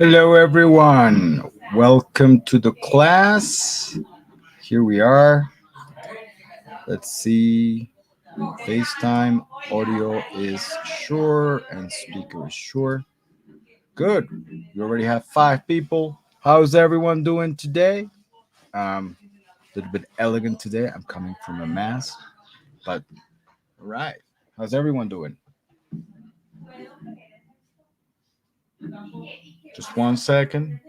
Hello, everyone. Welcome to the class. Here we are. Let's see. FaceTime audio is sure and speaker is sure. Good. We already have 5 people. How's everyone doing today? A little bit elegant today. I'm coming from a mass, but all right. How's everyone doing? Just 1 second.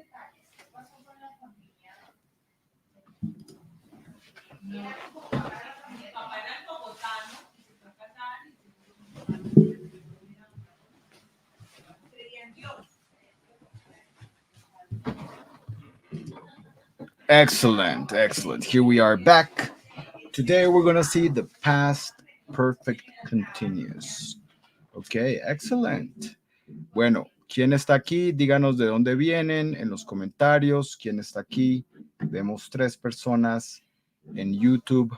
Excellent, excellent. Here we are back. Today we're gonna see the past perfect continuous. Ok, excellent. Bueno, ¿quién está aquí? Díganos de dónde vienen en los comentarios. ¿Quién está aquí? Vemos 3 personas en YouTube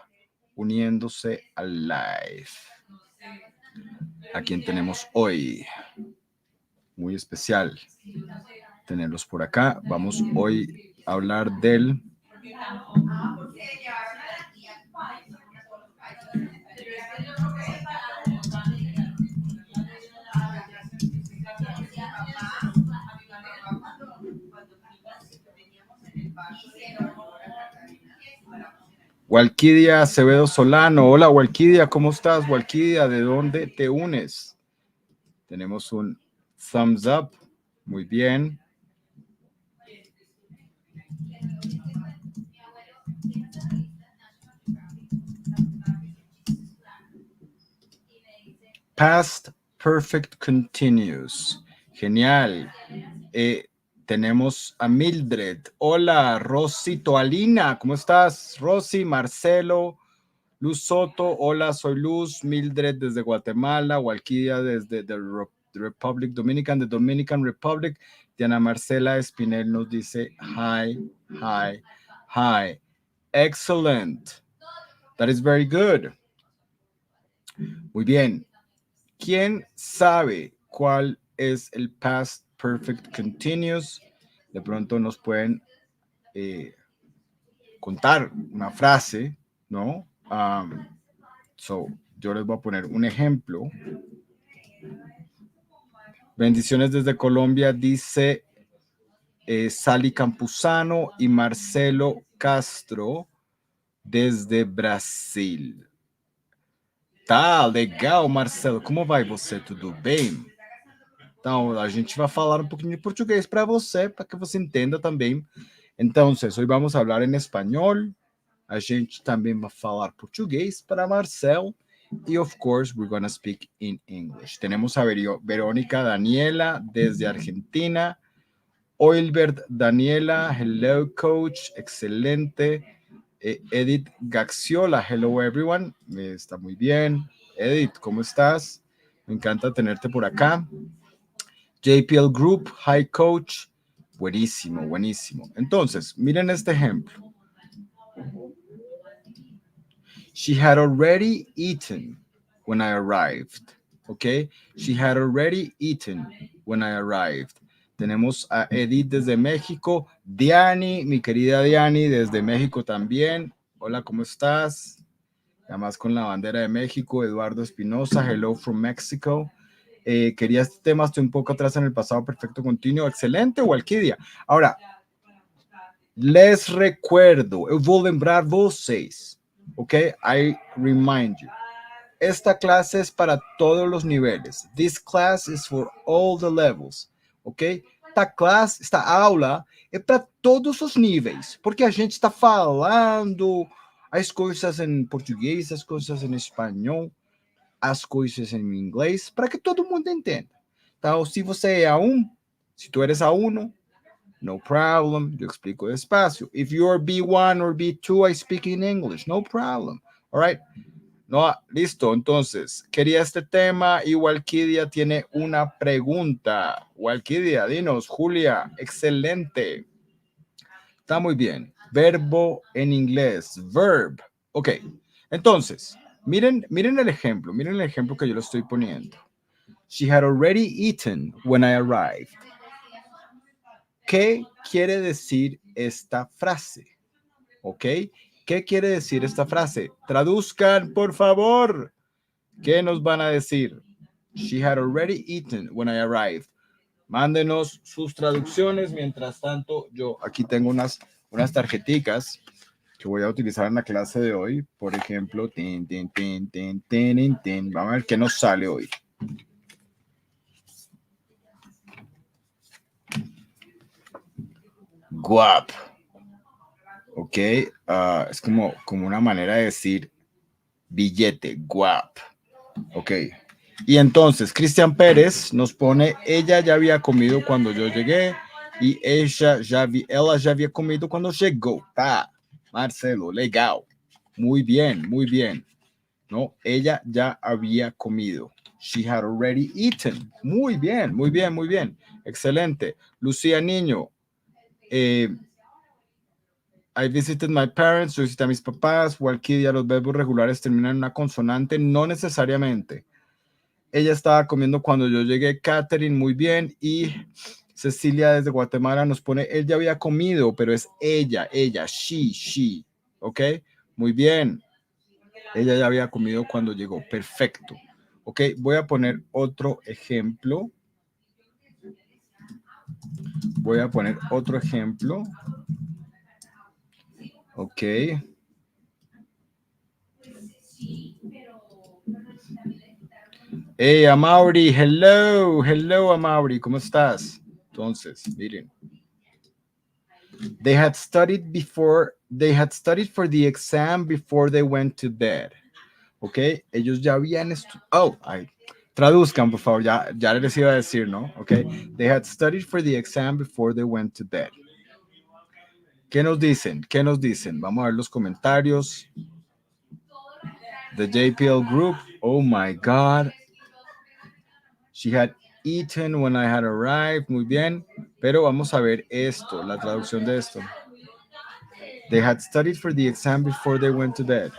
uniéndose al live. ¿A quién tenemos hoy? Muy especial tenerlos por acá. Vamos hoy a hablar del Walquidia Acevedo Solano. Hola, Walquidia, ¿cómo estás? Walquidia, ¿de dónde te unes? Tenemos un thumbs up. Muy bien. Past perfect continuous. Genial. Tenemos a Mildred. Hola, Rosy Toalina. ¿Cómo estás? Rosy, Marcelo, Luz Soto. Hola, soy Luz. Mildred desde Guatemala. Walquidia desde the Republic Dominican, the Dominican Republic. Diana Marcela Espinel nos dice hi, hi, hi. Excellent. That is very good. Muy bien. ¿Quién sabe cuál es el past perfect continuous? De pronto nos pueden contar una frase, ¿no? Yo les voy a poner un ejemplo. Bendiciones desde Colombia, dice Sally Campuzano y Marcelo Castro desde Brasil. Tá legal, Marcelo. Como vai você? Tudo bem? Então, a gente vai falar um pouquinho de português para você, para que você entenda também. Então, hoje vamos falar em espanhol. A gente também vai falar português para Marcel. E, of course, we're going to speak in English. Tenemos a Verónica Daniela desde Argentina. Oilbert Daniela, hello, coach. Excelente. Edith Gaxiola, hello, everyone. Está muy bien. Edith, ¿cómo estás? Me encanta tenerte por acá. JPL Group, Hi Coach, buenísimo, buenísimo. Entonces, miren este ejemplo. She had already eaten when I arrived. Okay, she had already eaten when I arrived. Tenemos a Edith desde México. Diani, mi querida Diani, desde México también. Hola, ¿cómo estás? Además con la bandera de México. Eduardo Espinosa, hello from Mexico. Quería este tema, estoy un poco atrás en el pasado perfecto continuo. Excelente, Walquidia. Ahora, les recuerdo, eu vou lembrar vocês, ok? I remind you. Esta clase es para todos los niveles. This class is for all the levels, ok? Esta aula é para todos os níveis, porque a gente está falando as coisas em português, as coisas em espanhol, as coisas em inglês, para que todo mundo entenda. Então, se você é A1, se tu eres A1, no problem, yo explico despacio. If you're B1 or B2, I speak in English, no problem. All right. No, listo. Entonces, quería este tema y Walquidia tiene una pregunta. Walquidia, dinos, Julia, excelente. Está muy bien. Verbo en inglés, verb. Ok. Entonces, miren el ejemplo que yo lo estoy poniendo. She had already eaten when I arrived. ¿Qué quiere decir esta frase? ¿Ok? ¿Qué quiere decir esta frase? Traduzcan, por favor. ¿Qué nos van a decir? She had already eaten when I arrived. Mándenos sus traducciones. Mientras tanto, yo aquí tengo unas tarjeticas que voy a utilizar en la clase de hoy. Por ejemplo, vamos a ver qué nos sale hoy. Guap. Ok, es como una manera de decir billete, guap. Ok. Y entonces, Cristian Pérez nos pone, ella ya había comido cuando yo llegué y ella ya había comido cuando llegó. Tá, Marcelo, legal. Muy bien, muy bien. No, ella ya había comido. She had already eaten. Muy bien, muy bien, muy bien. Excelente. Lucía Niño. I visited my parents. Yo visité a mis papás. Walkidia, los verbos regulares terminan en una consonante. No necesariamente. Ella estaba comiendo cuando yo llegué. Catherine, muy bien. Y Cecilia desde Guatemala nos pone, él ya había comido, pero es ella, she. ¿Ok? Muy bien. Ella ya había comido cuando llegó. Perfecto. Ok, voy a poner otro ejemplo. Ok. Hey, Amaury, hello, Amaury, ¿cómo estás? Entonces, miren. They had studied for the exam before they went to bed. Ok, ellos ya habían estudiado. Traduzcan, por favor, ya les iba a decir, ¿no? Ok, they had studied for the exam before they went to bed. ¿Qué nos dicen? Vamos a ver los comentarios. The JPL group, oh my God. She had eaten when I had arrived. Muy bien. Pero vamos a ver esto, la traducción de esto. They had studied for the exam before they went to bed.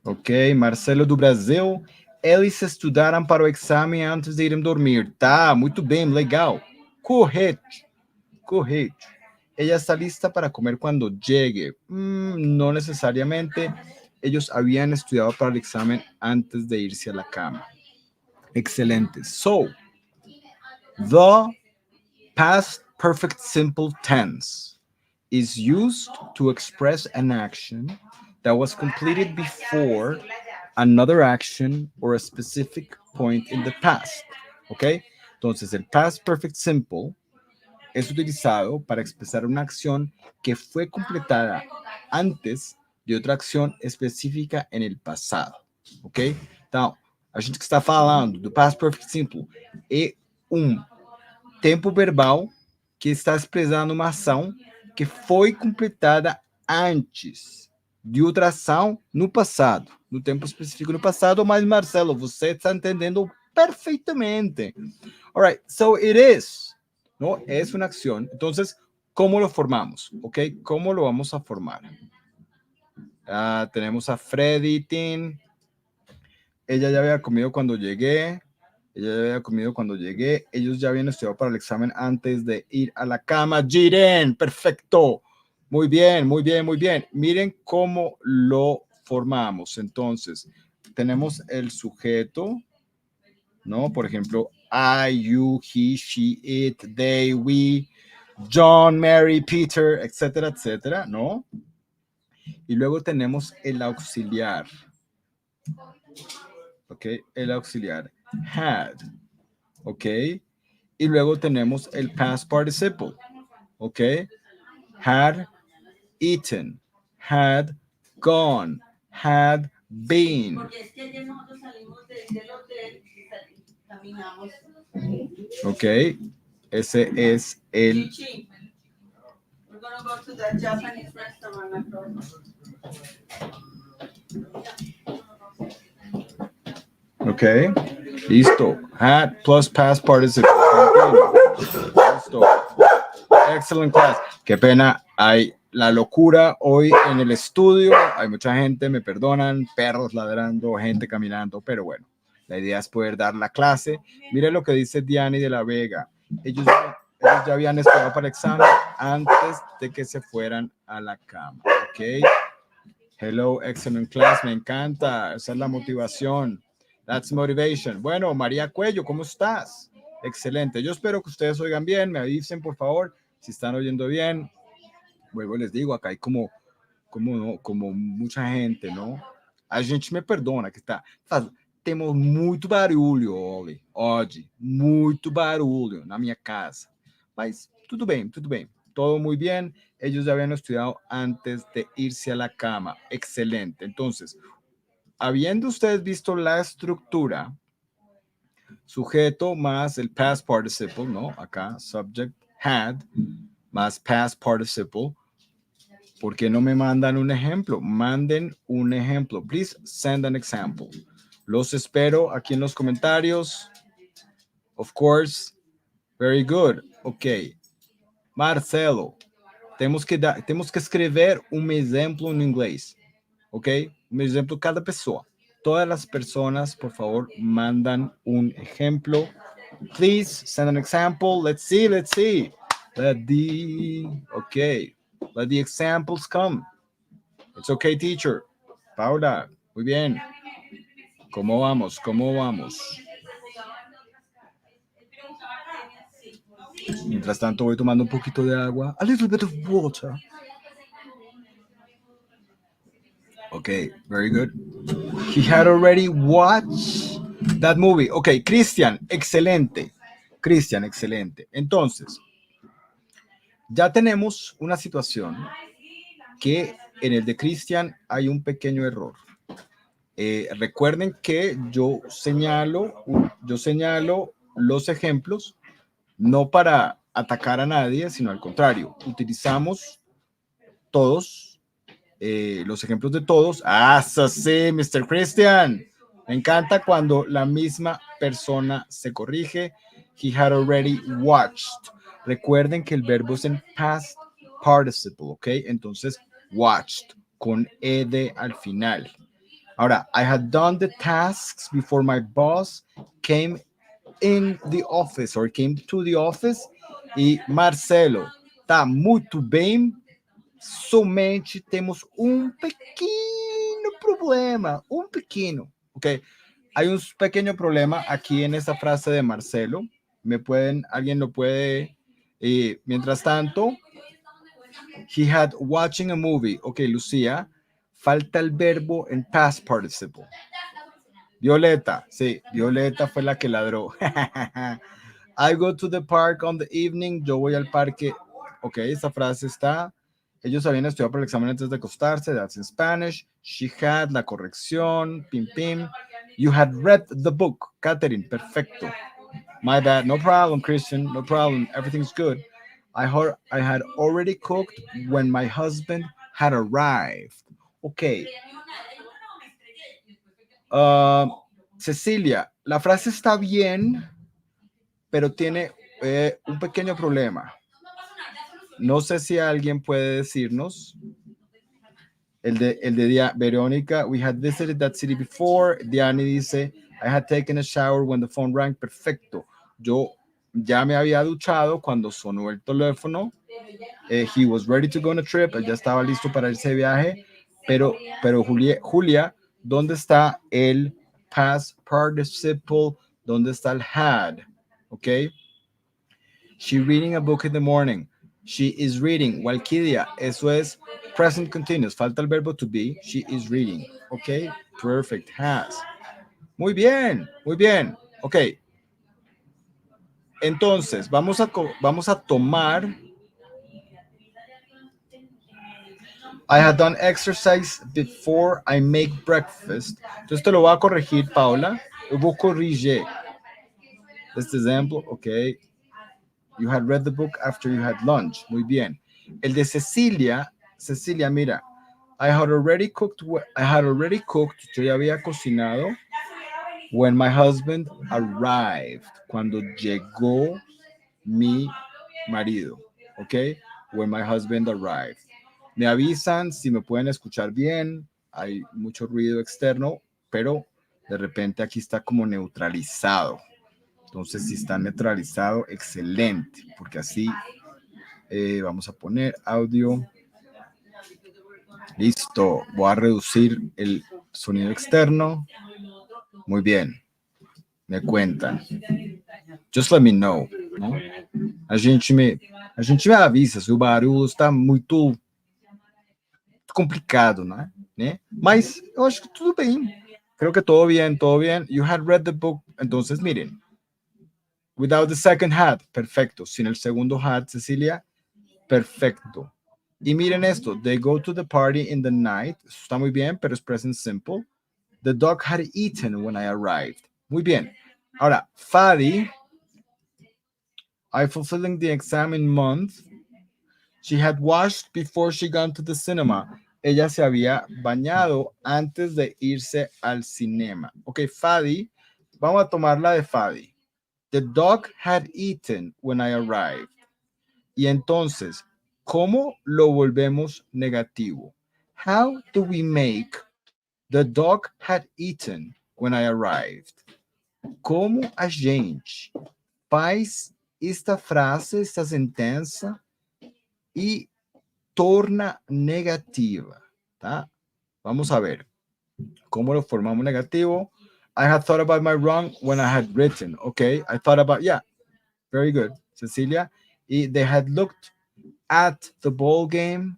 Ok, Marcelo do Brasil. Eles estudaram para o exame antes de irem dormir. Tá, muito bem, legal. Correto. Ella está lista para comer cuando llegue. No necesariamente. Ellos habían estudiado para el examen antes de irse a la cama. Excelente. So, the past perfect simple tense is used to express an action that was completed before another action or a specific point in the past. ¿Ok? Entonces, el past perfect simple es utilizado para expresar una acción que fue completada antes de outra acção específica en el pasado. Ok? Então, a gente que está falando do past perfect simple é tempo verbal que está expressando uma ação que foi completada antes de outra ação no passado, no tempo específico no passado, mas Marcelo, você está entendendo perfeitamente. All right, so it is, ¿no? Es una acción. Entonces, ¿cómo lo formamos? ¿Ok? ¿Cómo lo vamos a formar? Tenemos a Freddy, Tin. Ella ya había comido cuando llegué. Ellos ya habían estudiado para el examen antes de ir a la cama. Jiren, perfecto. Muy bien. Miren cómo lo formamos. Entonces, tenemos el sujeto, ¿no? Por ejemplo, I, you, he, she, it, they, we, John, Mary, Peter, etcétera, ¿no? Y luego tenemos el auxiliar. ¿Ok? El auxiliar. Had. ¿Ok? Y luego tenemos el past participle. ¿Ok? Had eaten. Had gone. Had been. ¿Ok? Ese es el... Ok, listo. Had plus past participle. Listo. Excellent class. Qué pena, hay la locura hoy en el estudio. Hay mucha gente, me perdonan, perros ladrando, gente caminando, pero bueno, la idea es poder dar la clase. Mire lo que dice Diani de la Vega. Ellos ya habían estudiado para el examen antes de que se fueran a la cama. Ok. Hello, excellent class. Me encanta. Esa es la motivación. That's motivation. Bueno, María Cuello, ¿cómo estás? Excelente. Yo espero que ustedes oigan bien. Me avisen, por favor, si están oyendo bien. Vuelvo les digo, acá hay como mucha gente, não? A gente me perdona que temos muito barulho hoje, muito barulho na minha casa. Mas tudo bem, tudo bem. Todo muy bien. Ellos ya habían estudiado antes de irse a la cama. Excelente. Entonces, habiendo ustedes visto la estructura, sujeto más el past participle, ¿no? Acá, subject had más past participle. ¿Por qué no me mandan un ejemplo? Manden un ejemplo. Please send an example. Los espero aquí en los comentarios. Of course. Very good. Ok. Marcelo, temos que escrever um exemplo em inglês. Ok? Um exemplo cada pessoa. Todas as pessoas, por favor, mandam um exemplo. Please send an example. Let's see, let's see. Okay. Let the examples come. It's okay, teacher. Paula, muy bien. ¿Cómo vamos? ¿Cómo vamos? Mientras tanto, voy tomando un poquito de agua. A little bit of water. Okay, very good. He had already watched that movie. Okay, Cristian, excelente. Cristian, excelente. Entonces, ya tenemos una situación que en el de Cristian hay un pequeño error. Recuerden que yo señalo los ejemplos no para atacar a nadie, sino al contrario, utilizamos todos, los ejemplos de todos. Ah, sí, Mr. Christian. Me encanta cuando la misma persona se corrige. He had already watched. Recuerden que el verbo es en past participle, ¿ok? Entonces, watched, con ed al final. Ahora, I had done the tasks before my boss came in the office or came to the office. E Marcelo, tá muito bem. Somente temos um pequeno problema, um pequeno, ok? Hay un pequeño problema aquí en esta frase de Marcelo. Alguien lo puede, mientras tanto, he had watching a movie. Ok, Lucía, falta el verbo en past participle. Violeta, sí, Violeta fue la que ladró. I go to the park on the evening. Yo voy al parque. Ok, esta frase está. Ellos habían estudiado para el examen antes de acostarse. That's in Spanish. She had la corrección. Pim, pim. You had read the book. Catherine, perfecto. My bad. No problem, Christian. No problem. Everything's good. I had already cooked when my husband had arrived. Ok. Cecilia, la frase está bien, pero tiene un pequeño problema. No sé si alguien puede decirnos. El de Verónica, we had visited that city before. Diani dice, I had taken a shower when the phone rang. Perfecto. Yo ya me había duchado cuando sonó el teléfono. He was ready to go on a trip. Él ya estaba listo para irse de viaje. Pero Julia, ¿dónde está el past participle? ¿Dónde está el had? ¿Ok? She reading a book in the morning. She is reading. Walkidia, eso es present continuous. Falta el verbo to be. She is reading. ¿Ok? Perfect. Has. Muy bien, muy bien. Ok. Entonces, vamos a tomar. I had done exercise before I make breakfast. Entonces te lo voy a corregir, Paula. Eu vou corrigir este ejemplo. Ok. You had read the book after you had lunch. Muy bien. El de Cecilia, mira. I had already cooked. Yo ya había cocinado. When my husband arrived. Cuando llegó mi marido. Ok. When my husband arrived. Me avisan si me pueden escuchar bien. Hay mucho ruido externo, pero de repente aquí está como neutralizado. Entonces, si está neutralizado, excelente, porque así vamos a poner audio. Listo. Voy a reducir el sonido externo. Muy bien. Me cuentan. Just let me know. Né? A gente me avisa se o barulho está muito complicado, né? Mas eu acho que tudo bem. Creo que todo bien, todo bien. You had read the book. Entonces, miren. Without the second hat. Perfecto. Sin el segundo hat, Cecilia. Perfecto. Y miren esto. They go to the party in the night. Eso está muy bien, pero es present simple. The dog had eaten when I arrived. Muy bien. Ahora, Fadi, I fulfilling the exam in month. She had washed before she gone to the cinema. Ella se había bañado antes de irse al cinema. Ok, Fadi, vamos a tomar la de Fadi. The dog had eaten when I arrived. Y entonces, ¿cómo lo volvemos negativo? How do we make the dog had eaten when I arrived? Como a gente faz esta frase, esta sentença e torna negativa, tá? Vamos a ver cómo lo formamos negativo. I had thought about my wrong when I had written. Okay, I thought about, yeah, very good, Cecilia. They had looked at the ball game.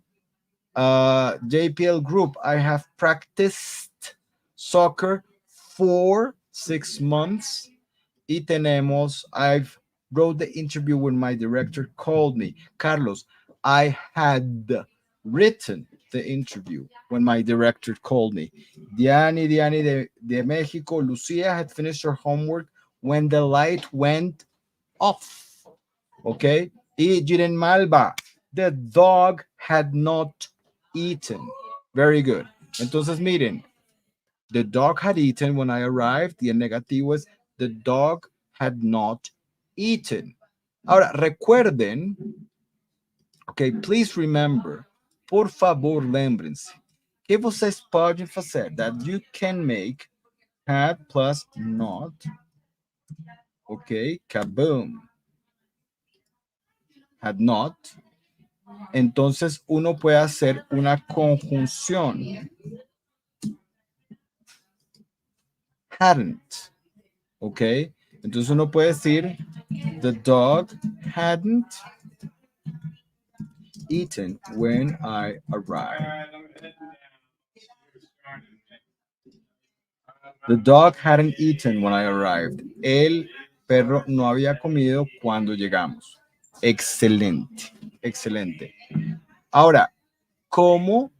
JPL group, I have practiced soccer for 6 months. Y tenemos, I've wrote the interview when my director called me. Carlos, I had written the interview when my director called me. Diani de Mexico, Lucia had finished her homework when the light went off. Okay? Y Jiren Malva, the dog had not eaten. Very good. Entonces, miren, the dog had eaten when I arrived. Y el negativo es the dog had not eaten. Ahora, recuerden, ok, please remember, por favor, lembrem-se, que vocês podem fazer, that you can make had plus not, ok, kaboom, had not. Entonces, uno puede hacer una conjunción. Hadn't, ok. Entonces, uno puede decir, the dog hadn't eaten when I arrived. The dog hadn't eaten when I arrived. El perro no había comido cuando llegamos. Excelente, excelente. Ahora, ¿cómo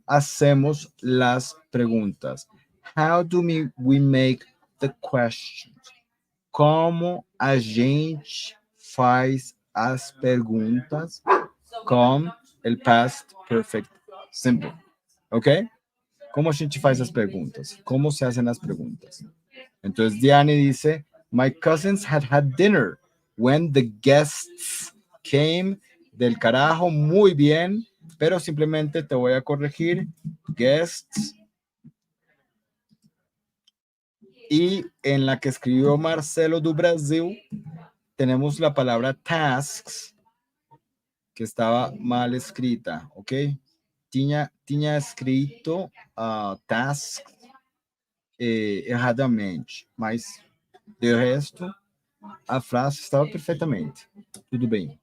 hacemos las preguntas? How do we make the questions? ¿Cómo a gente faz as perguntas com el past perfect simple? ¿Ok? ¿Cómo a gente faz as perguntas? ¿Cómo se hacen las preguntas? Entonces Diane dice, my cousins had had dinner when the guests came. Del carajo, muy bien, pero simplemente te voy a corregir, guests. Y en la que escribió Marcelo do Brasil, tenemos la palabra tasks, que estaba mal escrita, ¿ok? Tinha escrito tasks erradamente, mas de resto, a frase estava perfeitamente. Tudo bem.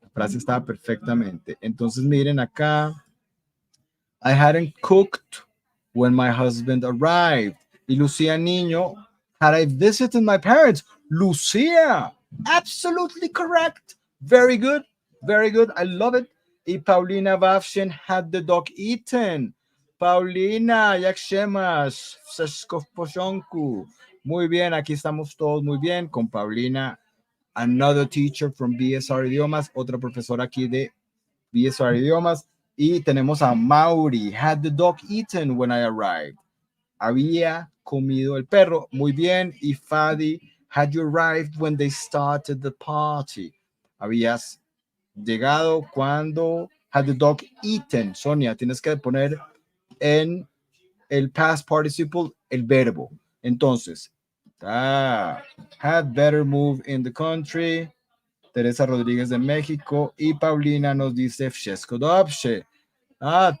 A frase estava perfeitamente. Então, miren acá. I hadn't cooked when my husband arrived. Y Lucía Niño, had I visited my parents? Lucía, absolutely correct. Very good. Very good. I love it. Y Paulina Vavshin, had the dog eaten? Paulina, jak się masz? Wszystko w porządku. Muy bien, aquí estamos todos muy bien con Paulina, another teacher from BSR Idiomas, otra profesora aquí de BSR Idiomas. Y tenemos a Mauri, had the dog eaten when I arrived? Había comido el perro. Muy bien. Y Fadi, had you arrived when they started the party? Habías llegado cuando Had the dog eaten? Sonia, tienes que poner en el past participle el verbo. Entonces, had better move in the country. Teresa Rodríguez de México y Paulina nos dice wszystko dobrze. Ah,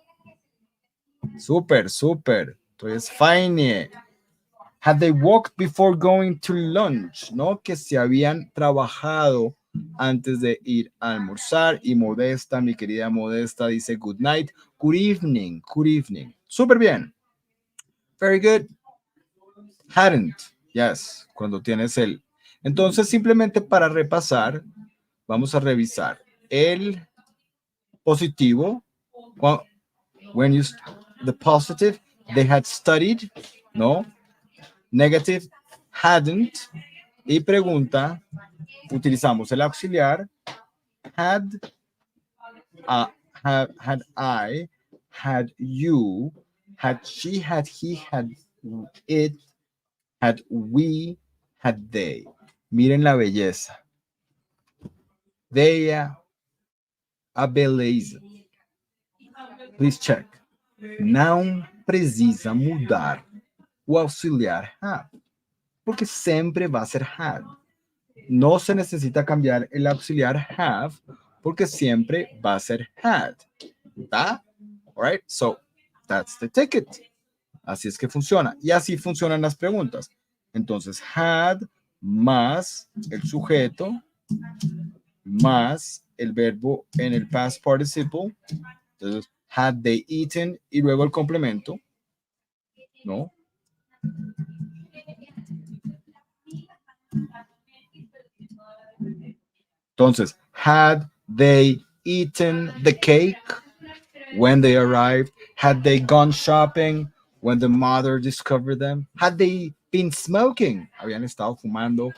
súper, súper. Entonces, fine. Had they walked before going to lunch, ¿no? Que se habían trabajado antes de ir a almorzar. Y Modesta, mi querida Modesta, dice good night, good evening, good evening. Súper bien. Very good. Hadn't, yes, cuando tienes el. Entonces, simplemente para repasar, vamos a revisar el positivo. When you, the positive, they had studied, ¿no? Negative, hadn't. Y pregunta, utilizamos el auxiliar, had, had I, had you, had she, had he, had it, had we, had they. Miren la belleza. Veia a beleza. Please check. Não precisa mudar o auxiliar had, porque sempre vai ser had. No se necesita cambiar el auxiliar have, porque siempre va a ser had. ¿Está? All right, so that's the ticket. Así es que funciona. Y así funcionan las preguntas. Entonces, had más el sujeto más el verbo en el past participle. Entonces, had they eaten y luego el complemento, ¿no? Entonces, had they eaten the cake when they arrived? Had they gone shopping when the mother discovered them? Had they been smoking? Habían estado fumando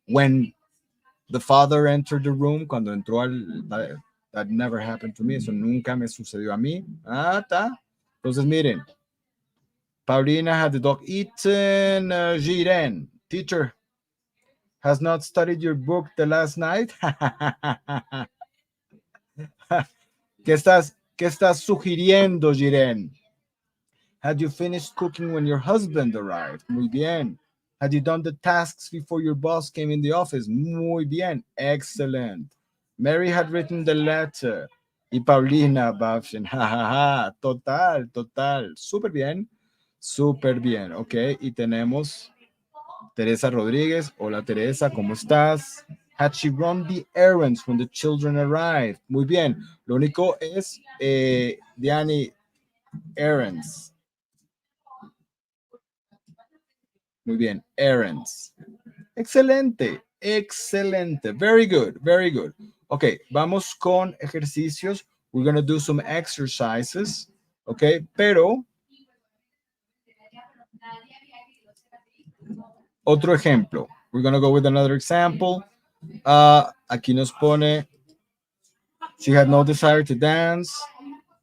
when the father entered the room, cuando entró al... That never happened to me. Eso nunca me sucedió a mí. Ah, está. Entonces, miren. Paulina, had the dog eaten? Jiren, teacher, has not studied your book the last night. ¿Qué estás sugiriendo, Jiren? Had you finished cooking when your husband arrived? Muy bien. Had you done the tasks before your boss came in the office? Muy bien. Excellent. Mary had written the letter. Y Paulina, Babshin, jajaja, total, total. Súper bien. Súper bien, ok. Y tenemos Teresa Rodríguez. Hola Teresa, ¿cómo estás? Had she run the errands when the children arrived? Muy bien. Lo único es, Diani, errands. Muy bien, errands. Excelente, excelente. Very good, very good. Ok, vamos con ejercicios. We're going to do some exercises. Ok, pero otro ejemplo. We're going to go with another example. Aquí nos pone, she had no desire to dance.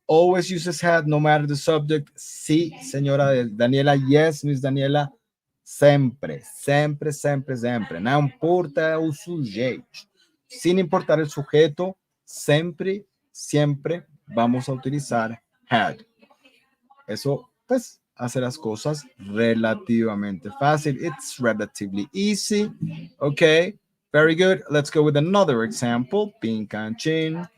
Always uses had, no matter the subject. Sí, señora Daniela. Yes, Miss Daniela. Sempre, sempre, sempre, sempre. Não importa o sujeito. Sin importar el sujeto, sempre, siempre vamos a utilizar had. Eso, pues, hace las cosas relativamente fácil. It's relatively easy. Okay, very good. Let's go with another example. Pink and chin.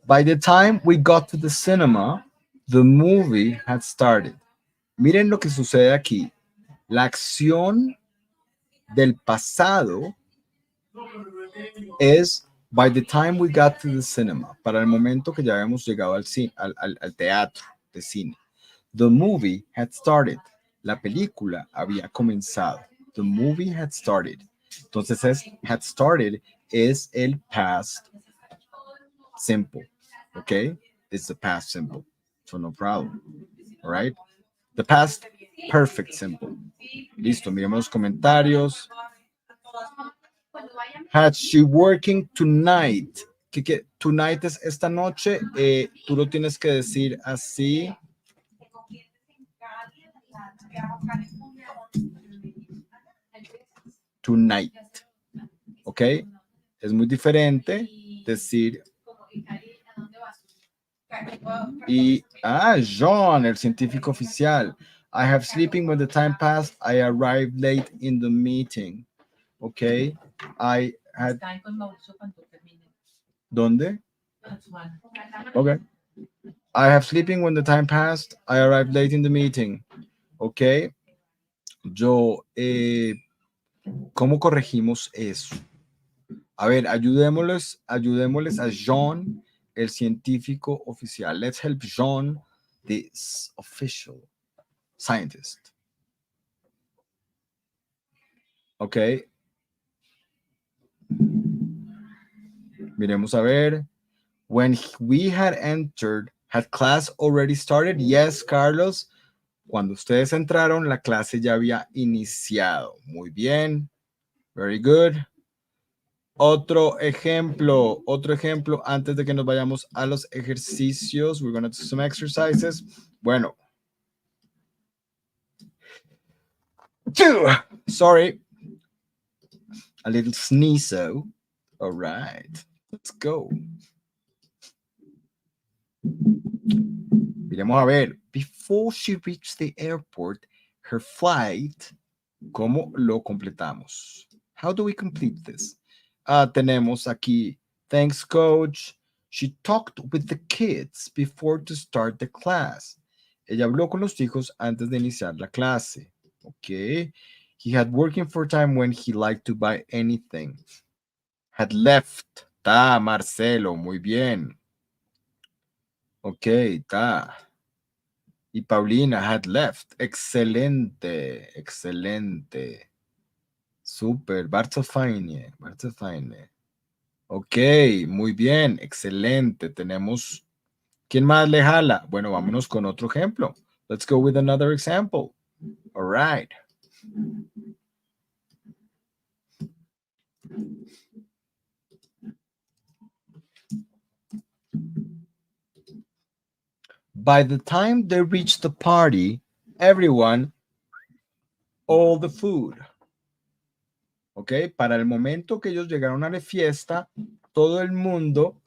By the time we got to the cinema, the movie had started. Miren lo que sucede aquí. La acción del pasado es by the time we got to the cinema, para el momento que ya habíamos llegado al teatro de cine. The movie had started. La película había comenzado. The movie had started. Entonces had started es el past simple. Okay? It's the past simple. So no problem. All right? The past perfect simple. Listo, miremos los comentarios. Had she working tonight? Que tonight es esta noche. Tú lo tienes que decir así. tonight. ¿Ok? Es muy diferente decir John, el científico oficial. I have sleeping when the time passed. I arrived late in the meeting. Okay. I had. ¿Dónde? Okay. I have sleeping when the time passed. I arrived late in the meeting. Okay. Yo, ¿cómo corregimos eso? A ver, ayudémosles a John, el científico oficial. Let's help John, the official scientist. Ok. Miremos a ver. When we had entered, had class already started? Yes, Carlos. Cuando ustedes entraron, la clase ya había iniciado. Muy bien. Very good. Otro ejemplo antes de que nos vayamos a los ejercicios. We're going to do some exercises. Bueno. Sorry. A little sneeze. All right. Let's go. Miremos a ver. Before she reached the airport, her flight, ¿cómo lo completamos? How do we complete this? Tenemos aquí, thanks coach. She talked with the kids before to start the class. Ella habló con los hijos antes de iniciar la clase. Okay. He had working for time when he liked to buy anything. Had left. Ta, Marcelo, muy bien. Ok, ta. Y Paulina had left. Excelente, excelente. Super, bardzo fajnie, bardzo fajnie. Ok, muy bien, excelente. Tenemos, ¿quién más le jala? Bueno, vámonos con otro ejemplo. Let's go with another example. All right. By the time they reached the party, everyone, all the food. Ok, para el momento que ellos llegaron a la fiesta, todo el mundo,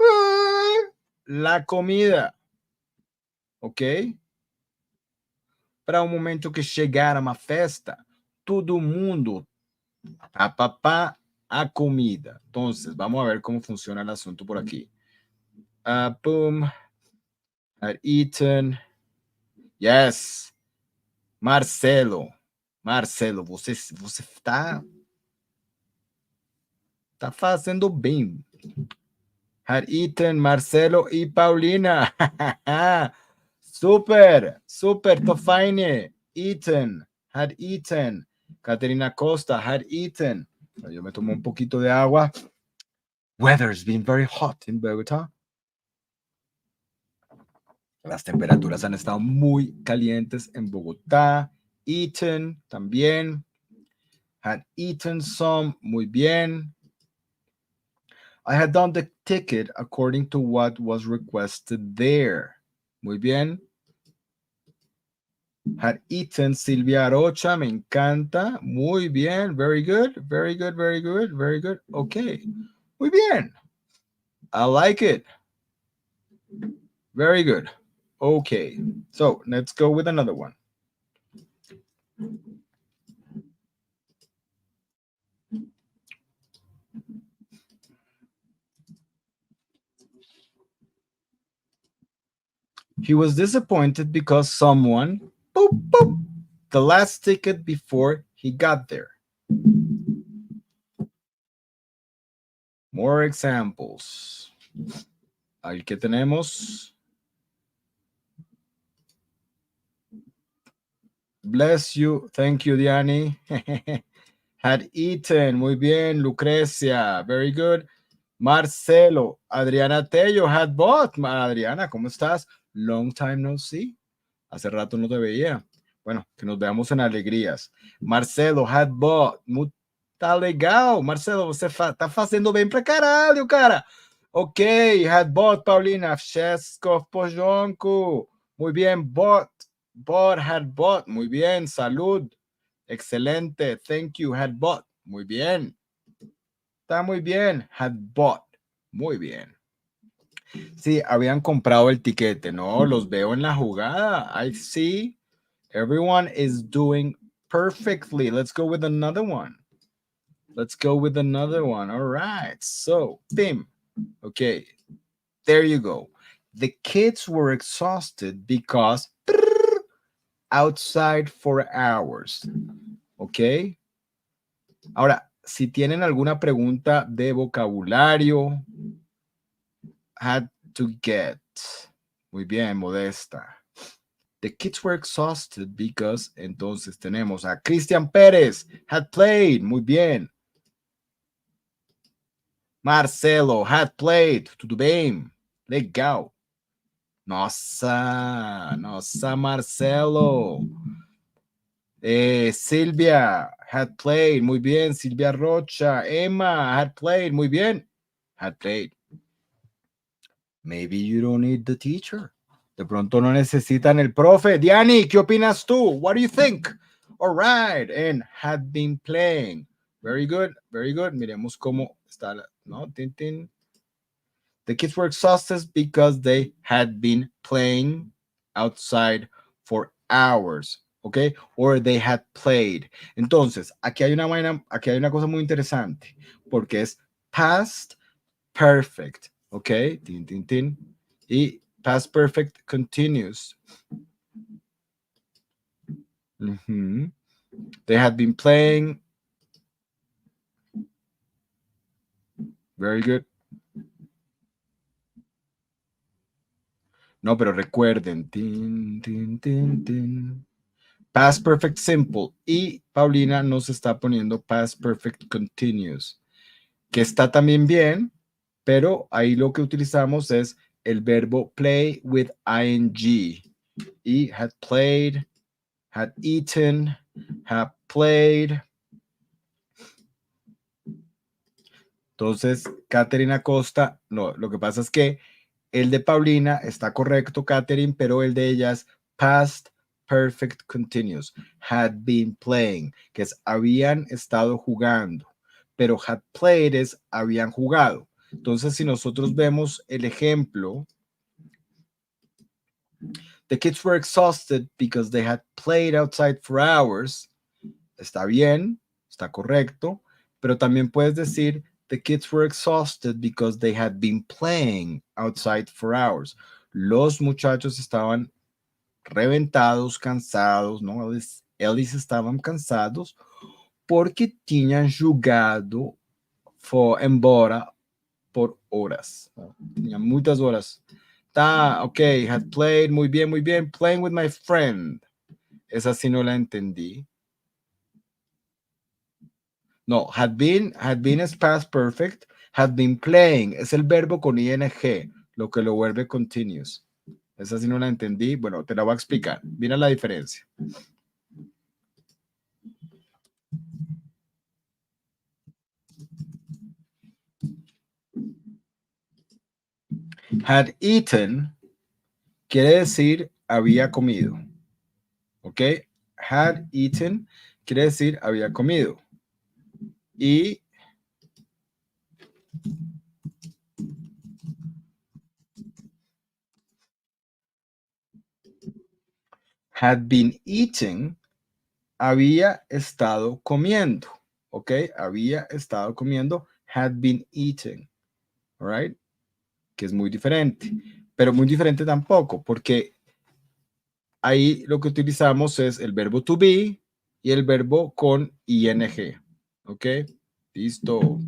la comida. Ok? Para o momento que chegaram a festa, todo mundo, a comida. Entonces, vamos a ver cómo funciona el asunto por aquí. Boom. Had eaten. Yes. Marcelo. Marcelo, você está fazendo bem. Had eaten, Marcelo y Paulina. Super, super, tô fine. Eaten, had eaten. Caterina Costa had eaten. Yo me tomo un poquito de agua. Weather's been very hot in Bogotá. Las temperaturas han estado muy calientes en Bogotá. Eaten también. Had eaten some. Muy bien. I had done the ticket according to what was requested there. Muy bien. Had eaten Silvia Arocha. Me encanta. Muy bien. Very good. Very good. Very good. Very good. Okay. Muy bien. I like it. Very good. Okay. So let's go with another one. He was disappointed because someone boop, boop, the last ticket before he got there. More examples. Ahí que tenemos. Bless you. Thank you, Diani. Had eaten. Muy bien, Lucrecia. Very good. Marcelo. Adriana Tello had bought. Adriana, ¿cómo estás? Long time no see. Hace rato no te veía. Bueno, que nos veamos en alegrías. Marcelo had bought. Tá legal. Marcelo, você tá fazendo bem pra caralho, cara. Ok, had bought, Paulina. Cheskov Pojonko. Muy bien, bought. Bought, had bought. Muy bien, salud. Excelente. Thank you, had bought. Muy bien. Está muy bien. Had bought. Muy bien. Sí, habían comprado el tiquete. No, los veo en la jugada. I see. Everyone is doing perfectly. Let's go with another one. Let's go with another one. All right. So, Tim. Okay. There you go. The kids were exhausted because outside for hours. Okay. Ahora, si tienen alguna pregunta de vocabulario, had to get. Muy bien, Modesta. The kids were exhausted because, entonces tenemos a Cristian Pérez, had played, muy bien. Marcelo, had played, tudo bem, legal. Nossa, Marcelo. Silvia, had played, muy bien. Silvia Rocha, Emma, had played, muy bien. Had played. Maybe you don't need the teacher. De pronto no necesitan el profe. Diani, ¿qué opinas tú? What do you think? All right. And had been playing. Very good, very good. Miremos cómo está la, ¿no? Tin, tin. The kids were exhausted because they had been playing outside for hours. ¿Ok? Or they had played. Entonces, aquí hay una cosa muy interesante, porque es past perfect. ¿Ok? Tin, tin, tin. Y past perfect continuous. Mm-hmm. They had been playing. Very good. No, pero recuerden. Tin, tin, tin, tin. Past perfect simple. Y Paulina nos está poniendo past perfect continuous, que está también bien, pero ahí lo que utilizamos es el verbo play with ing. Y had played, had eaten, had played. Entonces, Catherine Acosta, no, lo que pasa es que el de Paulina está correcto, Catherine, pero el de ella es past perfect continuous. Had been playing, que es habían estado jugando, pero had played es habían jugado. Entonces, si nosotros vemos el ejemplo, the kids were exhausted because they had played outside for hours. Está bien, está correcto, pero también puedes decir the kids were exhausted because they had been playing outside for hours. Los muchachos estaban reventados, cansados, ¿no? Eles estavam cansados porque tinham jogado embora por horas. ¿No? Tinham muitas horas. Tá, ok, had played, muy bien, playing with my friend. Esa sí no la entendí. No, had been es past perfect, had been playing es el verbo con ing, lo que lo vuelve continuous. Esa sí no la entendí. Bueno, te la voy a explicar. Mira la diferencia. Had eaten quiere decir había comido. ¿Ok? Had eaten quiere decir había comido. Y had been eating había estado comiendo. ¿Ok? Había estado comiendo. Had been eating. All right? Que es muy diferente. Pero muy diferente tampoco, porque ahí lo que utilizamos es el verbo to be y el verbo con ing. ¿Ok? Listo.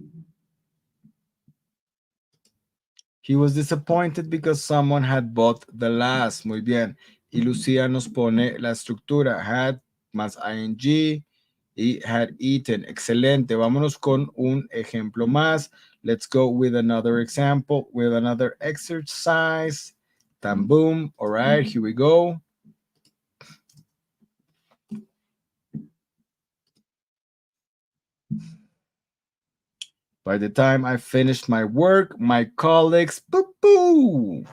He was disappointed because someone had bought the last. Muy bien. Y Lucía nos pone la estructura. Had más ing y had eaten. Excelente. Vámonos con un ejemplo más. Let's go with another example, with another exercise. Tam boom. All right, here we go. By the time I finished my work, my colleagues, boo boo.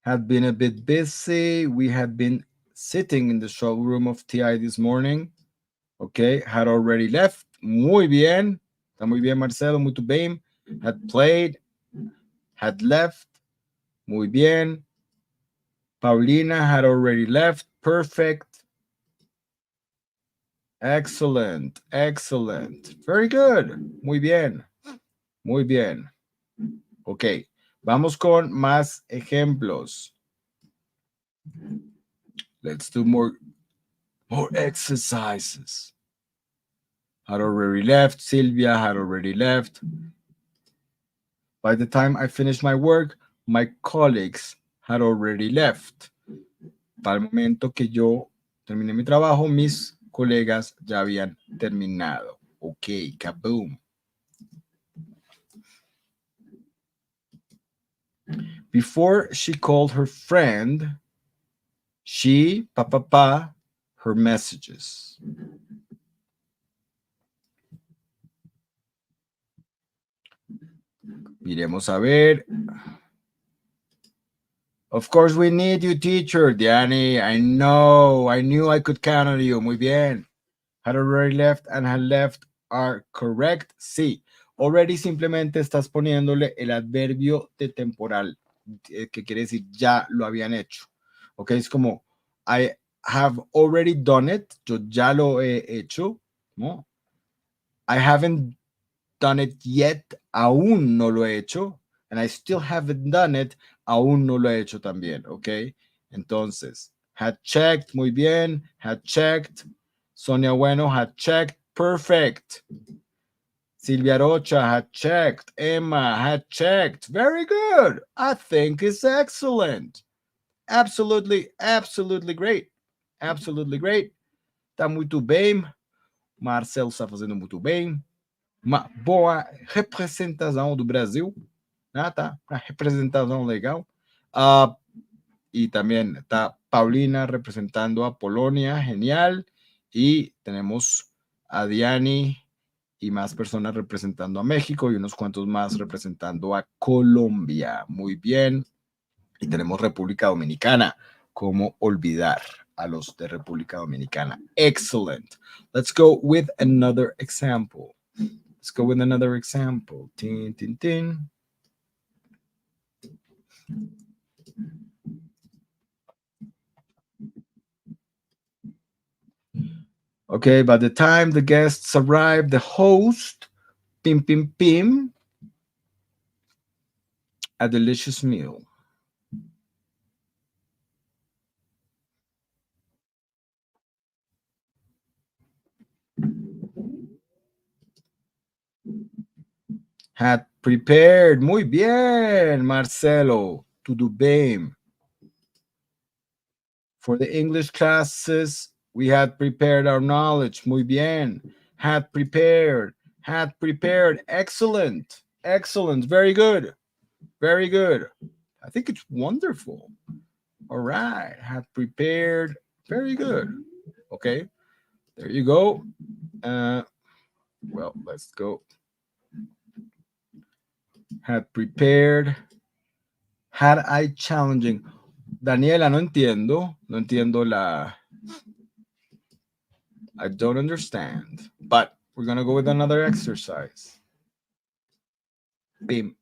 Had been a bit busy. We had been sitting in the showroom of TI this morning. Okay, had already left. Muy bien. Está muy bien, Marcelo. Muito bem. Had played. Had left. Muy bien. Paulina had already left. Perfect. Excellent. Excellent. Very good. Muy bien. Muy bien. Ok. Vamos con más ejemplos. Let's do more exercises. Had already left. Sylvia had already left. By the time I finished my work, my colleagues had already left. Para el momento que yo terminé mi trabajo, mis colegas ya habían terminado. Ok, kaboom. Before she called her friend, she, her messages. Miremos a ver. Of course we need you, teacher. Diani, I know. I knew I could count on you. Muy bien. Had already left and had left are correct. Sí. Already simplemente estás poniéndole el adverbio de temporal, que quiere decir ya lo habían hecho. Ok, es como I have already done it. Yo ya lo he hecho. ¿No? I haven't done it yet. Aún no lo he hecho. And I still haven't done it. Aún no lo he hecho también. Ok. Entonces, had checked. Muy bien. Had checked. Sonia Bueno had checked. Perfect. Silvia Rocha had checked. Emma had checked. Very good. I think it's excellent. Absolutely, absolutely great. Absolutely great. Tá muito bem. Marcelo está fazendo muito bem. Uma boa representação do Brasil. Ah, tá. Uma representação legal. Y también está Paulina representando a Polonia. Genial. Y tenemos a Diani y más personas representando a México y unos cuantos más representando a Colombia. Muy bien. Y tenemos República Dominicana. ¿Cómo olvidar a los de República Dominicana? Excellent. Let's go with another example. Let's go with another example. Tin, tin, tin. Okay, by the time the guests arrive, the host, pim, pim, pim, a delicious meal. Had prepared. Muy bien, Marcelo. Tudo bem. For the English classes, we had prepared our knowledge. Muy bien. Had prepared. Had prepared. Excellent. Excellent. Very good. Very good. I think it's wonderful. All right. Had prepared. Very good. Okay. There you go. Well, let's go. Had prepared. Had I challenging. Daniela, no entiendo. No entiendo la. I don't understand. But we're going to go with another exercise. Bim.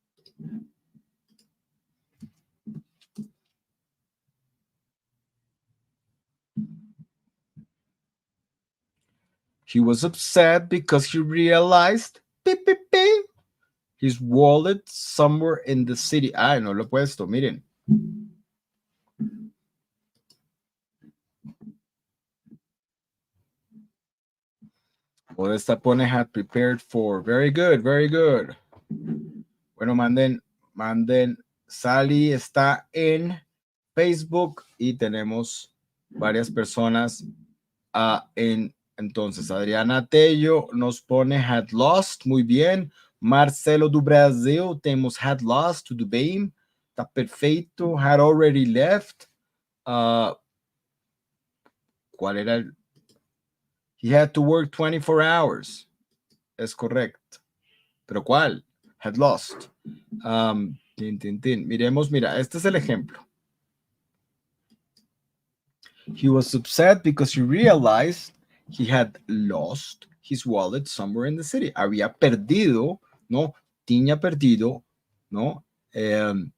He was upset because he realized beep, beep, beep, his wallet somewhere in the city. Ah, no lo he puesto, miren. Modesta pone had prepared for. Very good, very good. Bueno, manden. Sally está en Facebook y tenemos varias personas entonces, Adriana Tello nos pone had lost, muy bien. Marcelo do Brasil, temos had lost, tudo bem. Tá perfeito. Had already left. ¿Cuál era el? He had to work 24 hours. Es correcto. ¿Pero cuál? Had lost. Tin, tin, tin. Miremos, mira, este es el ejemplo. He was upset because he realized he had lost his wallet somewhere in the city. Había perdido, ¿no? Tinha perdido, ¿no? Eu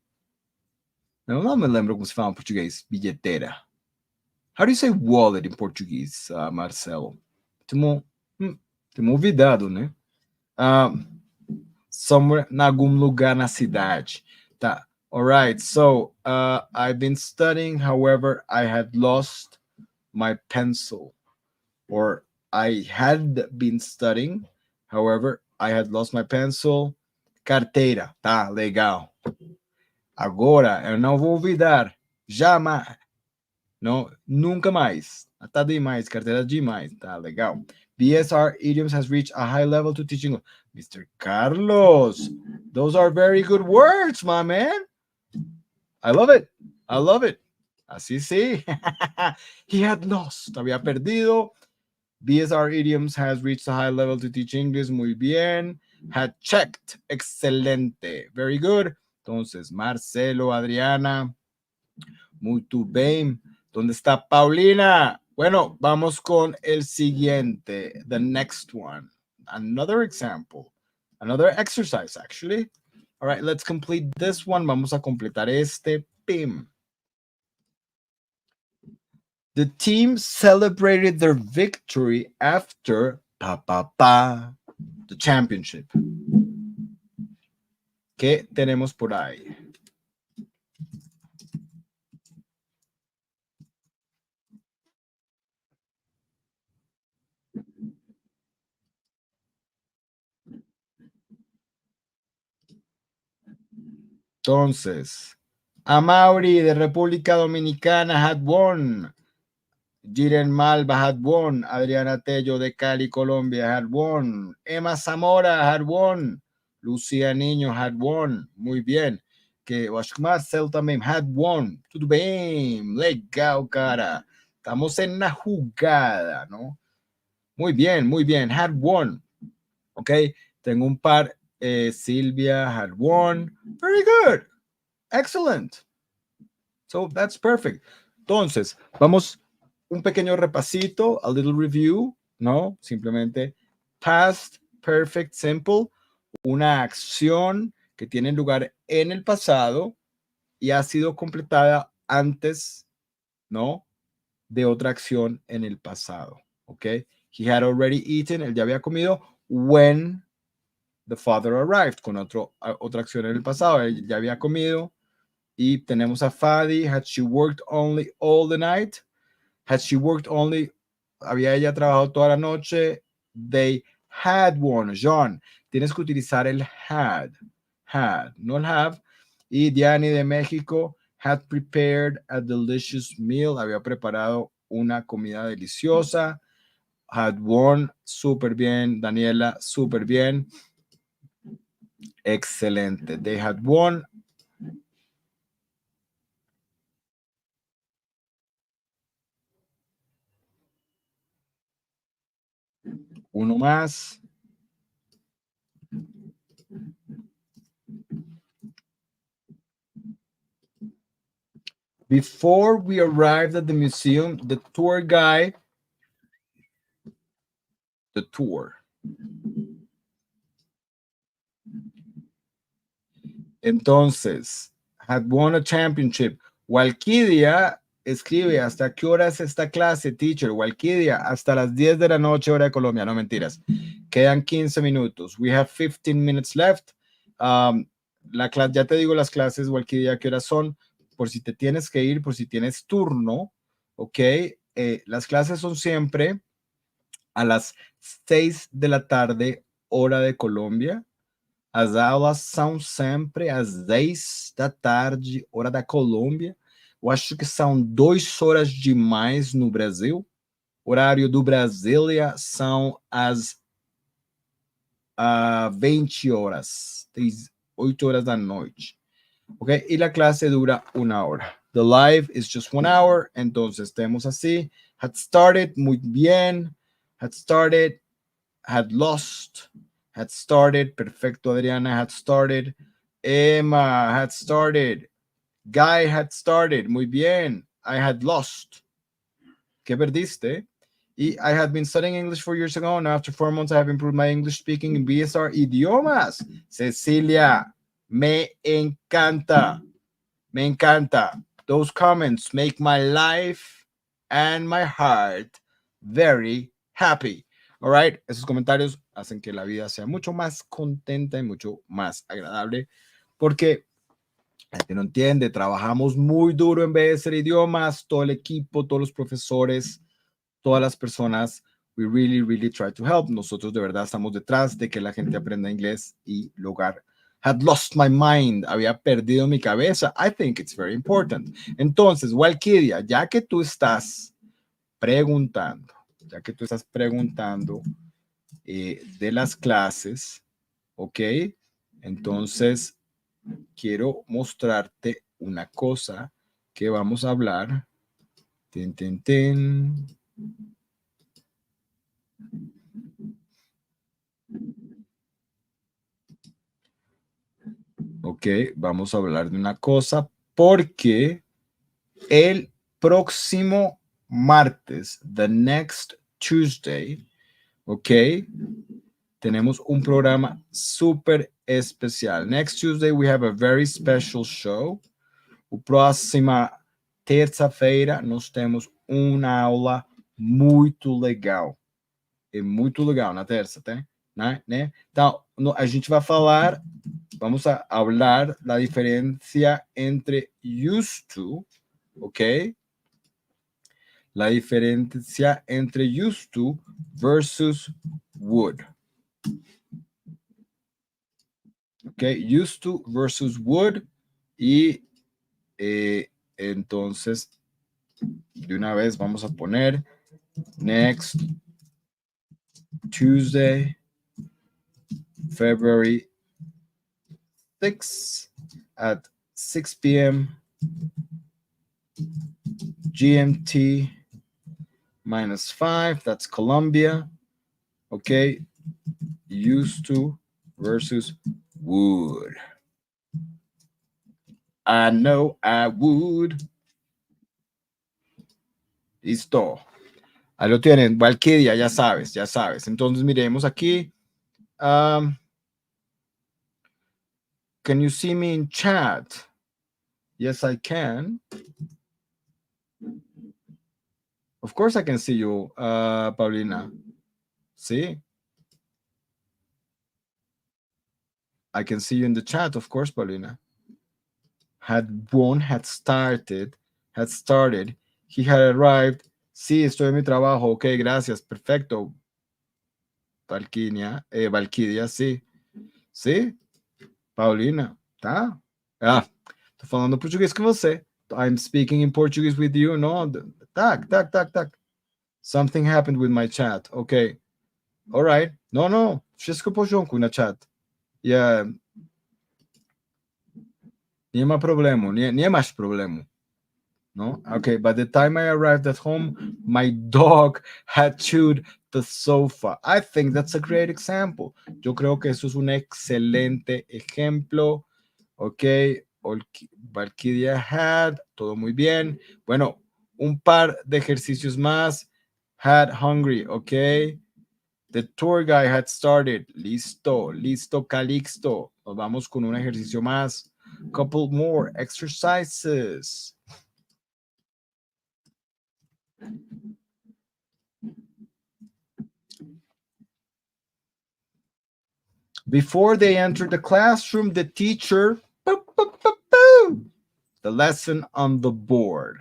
não me lembro como se fala em português. Bilheteira. How do you say wallet in Portuguese, Marcelo? Temo, temo olvidado, né? Somewhere, em algum lugar na cidade. Tá. All right. So, I've been studying. However, I had lost my pencil. Or I had been studying. However, I had lost my pencil. Carteira. Tá, legal. Agora, eu não vou olvidar. Jamais. Não, nunca mais. Tá demais, carteira demais. Tá legal. BSR idioms has reached a high level to teaching. Mr. Carlos, those are very good words, my man. I love it. I love it. Así sí. He had lost. Había perdido. BSR idioms has reached a high level to teach English. Muy bien. Had checked. Excelente. Very good. Entonces, Marcelo, Adriana. Muy bien. ¿Dónde está Paulina? Bueno, vamos con el siguiente. The next one. Another example. Another exercise, actually. All right, let's complete this one. Vamos a completar este. Pim. The team celebrated their victory after the championship. ¿Qué tenemos por ahí? Entonces, Amaury de República Dominicana had won. Jiren Malva had won. Adriana Tello de Cali, Colombia had won. Emma Zamora had won. Lucía Niño had won. Muy bien. Que eu acho que Marcelo também had won. Tudo bem. Legal, cara. Estamos en la jugada, ¿no? Muy bien, muy bien. Had won. Ok. Tengo un par. Silvia had won. Very good. Excellent. So that's perfect. Entonces, vamos un pequeño repasito, a little review, ¿no? Simplemente past perfect simple, una acción que tiene lugar en el pasado y ha sido completada antes, ¿no? De otra acción en el pasado, ¿ok? He had already eaten, él ya había comido, when the father arrived, con otra acción en el pasado, él ya había comido. Y tenemos a Fadi, had she worked only all the night? Had she worked only, había ella trabajado toda la noche? They had won. John, tienes que utilizar el had, no el have. Y Diani de México, had prepared a delicious meal, había preparado una comida deliciosa. Had won, súper bien. Daniela, súper bien. Excelente. They had won. Uno más. Before we arrived at the museum, the tour guide, the tour. Entonces, had won a championship. Walquidia escribe, ¿hasta qué hora es esta clase, teacher? Walquidia, hasta las 10 de la noche, hora de Colombia. No, mentiras. Quedan 15 minutos. We have 15 minutes left. La clase, ya te digo las clases, Walquidia, ¿qué horas son? Por si te tienes que ir, por si tienes turno, ¿ok? Las clases son siempre a las 6 de la tarde, hora de Colômbia. As aulas são sempre às 10 da tarde, hora da Colômbia. Eu acho que são 2 horas de mais no Brasil. Horário do Brasília são as 20 horas, 8 horas da noite. Ok, y la clase dura 1 hora. The live is just 1 hour, entonces tenemos así. Had started, muy bien. Had started, had lost, had started, perfecto, Adriana, had started. Emma had started. Guy had started, muy bien. I had lost. ¿Qué perdiste? Y I had been studying English 4 years ago, and after 4 months I have improved my English speaking in BSR idiomas. Cecilia, me encanta. Me encanta. Those comments make my life and my heart very happy. All right. Esos comentarios hacen que la vida sea mucho más contenta y mucho más agradable porque la gente no entiende. Trabajamos muy duro en vez de ser idiomas, todo el equipo, todos los profesores, todas las personas. We really, really try to help. Nosotros de verdad estamos detrás de que la gente aprenda inglés y lograr. Had lost my mind, había perdido mi cabeza. I think it's very important. Entonces, Walkidia, ya que tú estás preguntando de las clases, ¿ok? Entonces, quiero mostrarte una cosa que vamos a hablar. Ten, ten, ten. Ok, vamos a hablar de una cosa porque el próximo martes, the next Tuesday, ok, tenemos un programa súper especial. Next Tuesday we have a very special show. O próxima terça-feira nós temos uma aula muito legal. É muito legal na terça, né? Então, a gente vai falar, vamos a hablar da diferença entre used to, ok? La diferencia entre used to versus would. Ok, used to versus would. Y entonces, de una vez vamos a poner next Tuesday, February 6th at 6 p.m. GMT -5. That's Colombia. Okay. Used to versus would. I know I would. Listo. Ahí lo tienen. Valkyria, ya sabes, ya sabes. Entonces miremos aquí. Can you see me in chat? Yes, I can. Of course I can see you, Paulina. See? I can see you in the chat, of course, Paulina. Had won, had started. He had arrived. Sí, estoy en mi trabajo. Ok, gracias. Perfecto. Valkyria, sí. Sí? Paulina, tá? Ah, tô falando português com você. I'm speaking in Portuguese with you, no? Tak. Something happened with my chat. Okay. All right. No. Wszystko w porządku na chat. Yeah. Nie ma problemu. Nie masz problemu. No? Okay. By the time I arrived at home, my dog had chewed the sofa. I think that's a great example. Yo creo que eso es un excelente ejemplo. Ok, Valkyria had, todo muy bien. Bueno, un par de ejercicios más. Had hungry, ok. The tour guide had started. Listo, Calixto. Nos vamos con un ejercicio más. Couple more exercises. Before they entered the classroom, the teacher, the lesson on the board.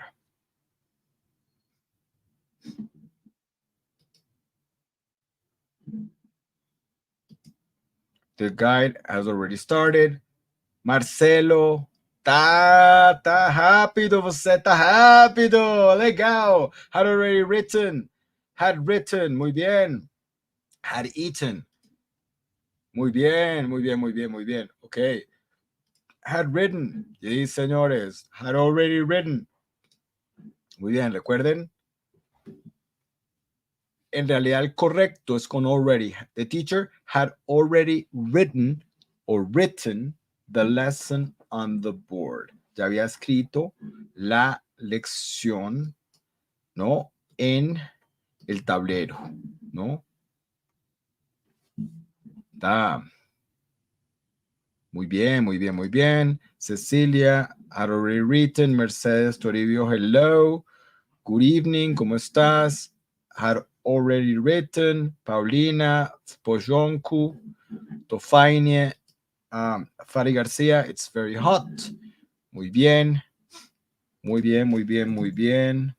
The guide has already started. Marcelo, tá rápido, você tá rápido, legal. Had already written, muy bien. Had eaten, muy bien, ok. Had written, sí, señores, had already written. Muy bien, recuerden. En realidad el correcto es con already. The teacher had already written or written the lesson on the board. Ya había escrito la lección, ¿no? en el tablero, ¿no? Está muy bien, muy bien, muy bien. Cecilia, had already written. Mercedes Toribio, hello. Good evening, ¿cómo estás? Had already written. Paulina, Spojonku, Tofainie, Fari García, it's very hot. Muy bien, muy bien, muy bien, muy bien.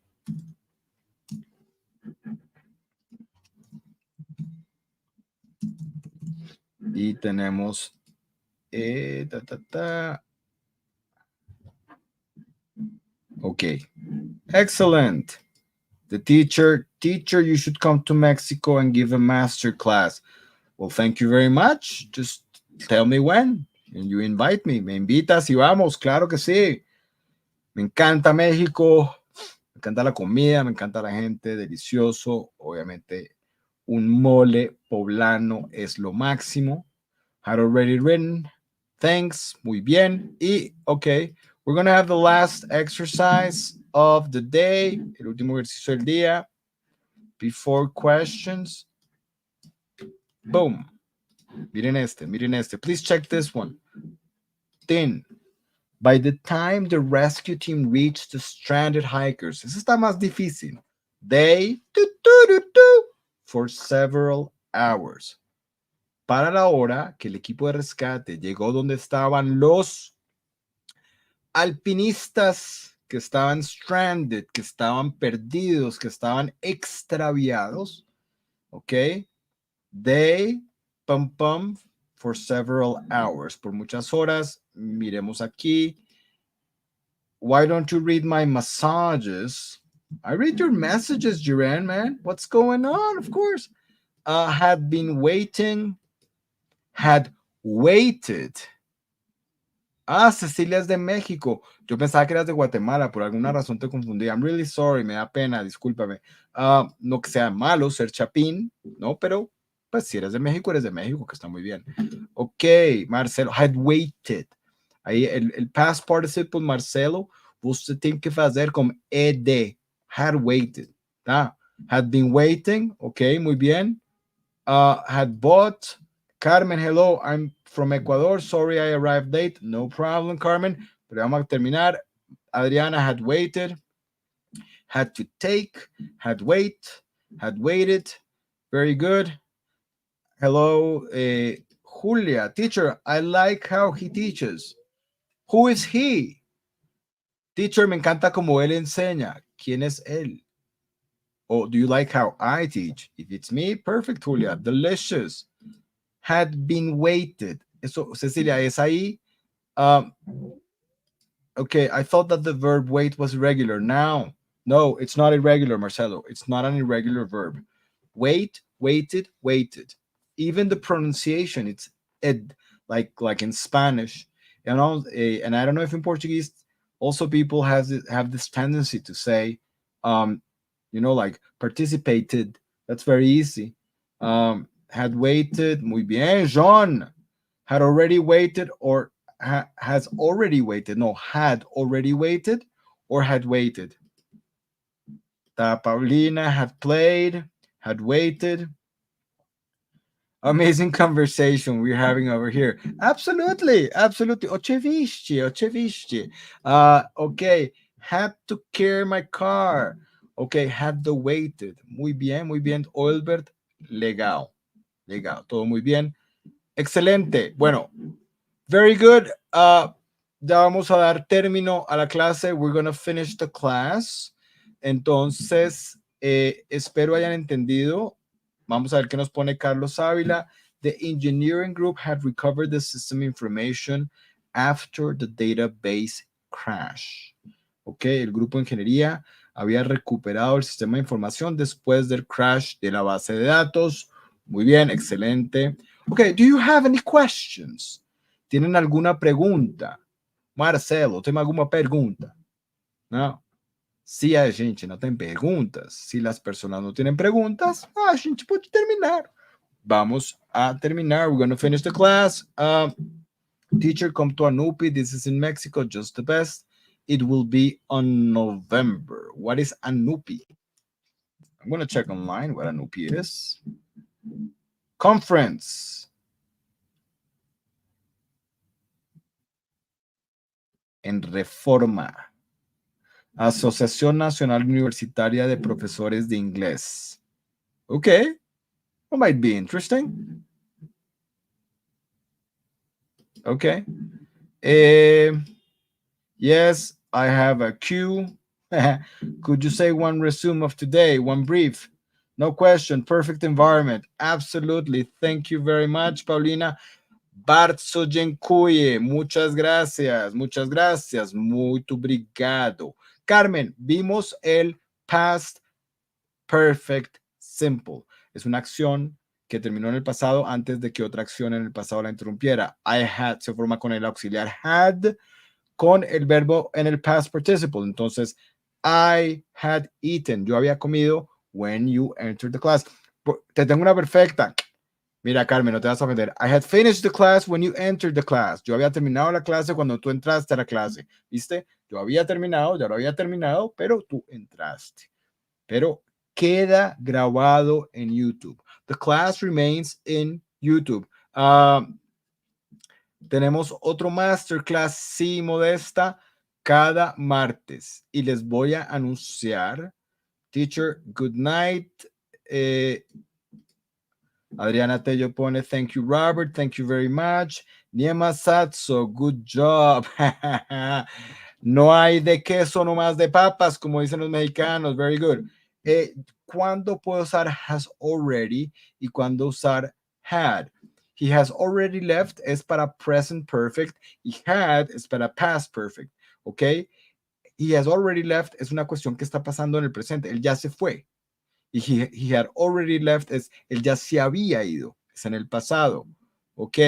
Y tenemos Okay, excellent. The teacher, you should come to Mexico and give a master class. Well, thank you very much. Just tell me when and you invite me. Me invitas y vamos, claro que sí. Me encanta México, me encanta la comida, me encanta la gente, delicioso. Obviamente, un mole poblano es lo máximo. Had already written. Thanks, muy bien. Y, okay, we're going to have the last exercise of the day, el último ejercicio del día, before questions. Boom. Miren este, miren este. Please check this one. Then, by the time the rescue team reached the stranded hikers, eso está más difícil. They, for several hours. Para la hora que el equipo de rescate llegó donde estaban los alpinistas que estaban stranded, que estaban perdidos, que estaban extraviados, ¿ok? They, for several hours, por muchas horas. Miremos aquí. Why don't you read my massages? I read your messages, Duran, man. What's going on? Of course. Had been waiting, had waited. Ah, Cecilia es de México. Yo pensaba que eras de Guatemala, por alguna razón te confundí. I'm really sorry, me da pena, discúlpame. No que sea malo ser chapín, ¿no? Pero, pues, si eres de México, que está muy bien. Ok, Marcelo, had waited. Aí, el past participle, Marcelo, você tem que fazer com ed. Had waited, tá? Had been waiting, ok, muy bien. Had bought. Carmen, hello, I'm from Ecuador. Sorry I arrived late. No problem, Carmen. Pero vamos a terminar. Adriana had waited, had to take, had waited. Very good. Hello, Julia. Teacher, I like how he teaches. Who is he? Teacher, me encanta como él enseña. ¿Quién es él? Oh, do you like how I teach? If it's me, perfect, Julia. Delicious. Had been waited. Eso, Cecilia, es ahí. Okay, I thought that the verb wait was irregular. Now, no, it's not irregular, Marcelo. It's not an irregular verb. Wait, waited, waited. Even the pronunciation, it's ed, like in Spanish. And I don't know if in Portuguese also people have this tendency to say, like participated. That's very easy. Had waited, muy bien, Jean. Had already waited or has already waited. No, had already waited or had waited. Paulina had played, had waited. Amazing conversation we're having over here. Absolutely, absolutely. Oczywiście, oczywiście. Okay, had to carry my car. Okay, had the waited. Muy bien. Olbert, legal. Legal, todo muy bien. Excelente. Bueno, very good. Ya vamos a dar término a la clase. We're going to finish the class. Entonces, espero hayan entendido. Vamos a ver qué nos pone Carlos Ávila. The engineering group had recovered the system information after the database crash. Ok, el grupo de ingeniería había recuperado el sistema de información después del crash de la base de datos. Muy bien, excelente. Ok, do you have any questions? ¿Tienen alguna pregunta? Marcelo, ¿tem alguma pergunta? Não? Se a gente não tem perguntas, se as pessoas não tienen preguntas, a gente pode terminar. Vamos a terminar. We're going to finish the class. Teacher, come to Anupi. This is in Mexico, just the best. It will be on November. What is Anupi? I'm going to check online what ANUP is. Conference. En Reforma. Asociación Nacional Universitaria de Profesores de Inglés. Okay, that might be interesting. Okay. Yes, I have a queue. Could you say one resume of today, one brief? No question, perfect environment. Absolutely. Thank you very much, Paulina. Bardzo dziękuję. Muchas gracias. Muchas gracias. Muito obrigado. Carmen, vimos el past perfect simple. Es una acción que terminó en el pasado antes de que otra acción en el pasado la interrumpiera. I had se forma con el auxiliar had con el verbo en el past participle. Entonces, I had eaten. Yo había comido when you entered the class. Te tengo una perfecta. Mira, Carmen, no te vas a ofender. I had finished the class when you entered the class. Yo había terminado la clase cuando tú entraste a la clase. ¿Viste? Yo había terminado, ya lo había terminado, pero tú entraste. Pero queda grabado en YouTube. The class remains in YouTube. Tenemos otro masterclass, sí, Modesta, cada martes. Y les voy a anunciar, teacher, good night. Adriana Tello pone, thank you, Robert, thank you very much. Niema Satso, good job. No hay de queso, no más de papas, como dicen los mexicanos, very good. ¿Cuándo puedo usar has already y cuándo usar had? He has already left es para present perfect y had es para past perfect, ¿ok? He has already left es una cuestión que está pasando en el presente, él ya se fue. Y he had already left es él ya se había ido, es en el pasado, ¿ok?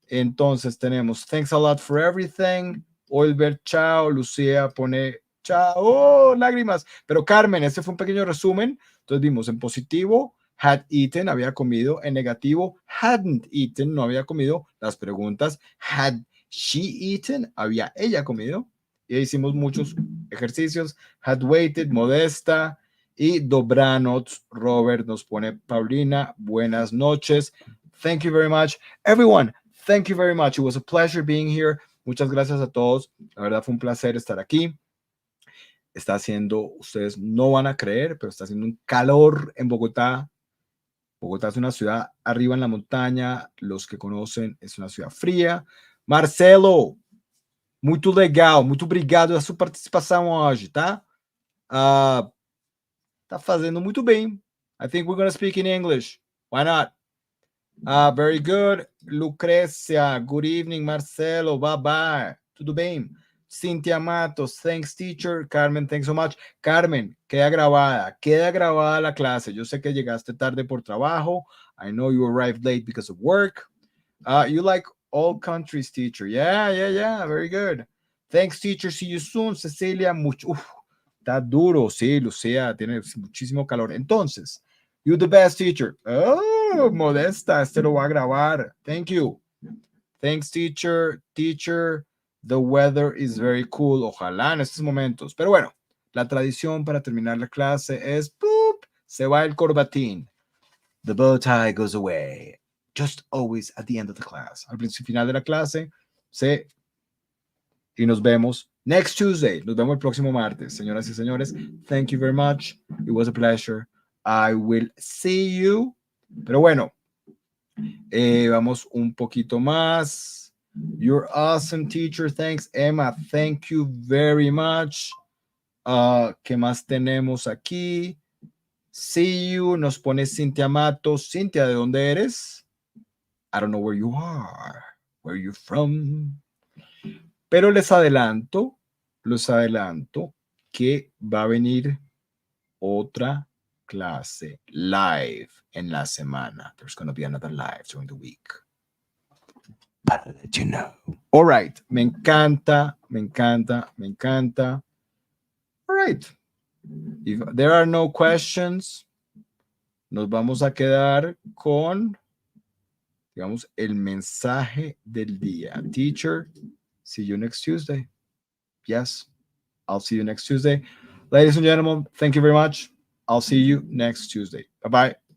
Entonces tenemos thanks a lot for everything. Olver, chao. Lucía pone chao. Oh, lágrimas. Pero Carmen, este fue un pequeño resumen. Entonces vimos en positivo, had eaten, había comido. En negativo, hadn't eaten, no había comido. Las preguntas, had she eaten, había ella comido. Y hicimos muchos ejercicios. Had waited, Modesta. Y dobranoc, Robert nos pone Paulina. Buenas noches. Thank you very much. Everyone, thank you very much. It was a pleasure being here. Muchas gracias a todos. La verdad fue un placer estar aquí. Está haciendo, ustedes no van a creer, pero está haciendo un calor en Bogotá. Bogotá es una ciudad arriba en la montaña. Los que conocen, es una ciudad fría. Marcelo, muito legal. Muito obrigado pela sua participação hoje, tá? Tá fazendo muito bem. I think we're going to speak in English. Why not? Very good. Lucrecia, good evening. Marcelo, bye-bye. Tudo bem? Cynthia Matos, thanks, teacher. Carmen, thanks so much. Carmen, queda grabada la clase. Yo sé que llegaste tarde por trabajo. I know you arrived late because of work. You like all countries, teacher. Yeah. Very good. Thanks, teacher. See you soon. Cecilia, mucho. Está duro. Sí, Lucía, tiene muchísimo calor. Entonces, you the best, teacher. Oh, Modesta, este lo va a grabar. Thank you. Thanks, teacher. Teacher, the weather is very cool. Ojalá en estos momentos. Pero bueno, la tradición para terminar la clase es, ¡pup! Se va el corbatín. The bow tie goes away. Just always at the end of the class. Al principio final de la clase, y nos vemos next Tuesday. Nos vemos el próximo martes. Señoras y señores, thank you very much. It was a pleasure. I will see you. Pero bueno, vamos un poquito más. You're awesome, teacher. Thanks, Emma. Thank you very much. ¿Qué más tenemos aquí? See you. Nos pone Cintia Matos. Cintia, ¿de dónde eres? I don't know where you are. Where you from? Pero les adelanto que va a venir otra clase live en la semana. There's going to be another live during the week. I'll let you know. All right. Me encanta. All right. If there are no questions, nos vamos a quedar con, digamos, el mensaje del día. Teacher, see you next Tuesday. Yes, I'll see you next Tuesday. Ladies and gentlemen, thank you very much. I'll see you next Tuesday. Bye bye.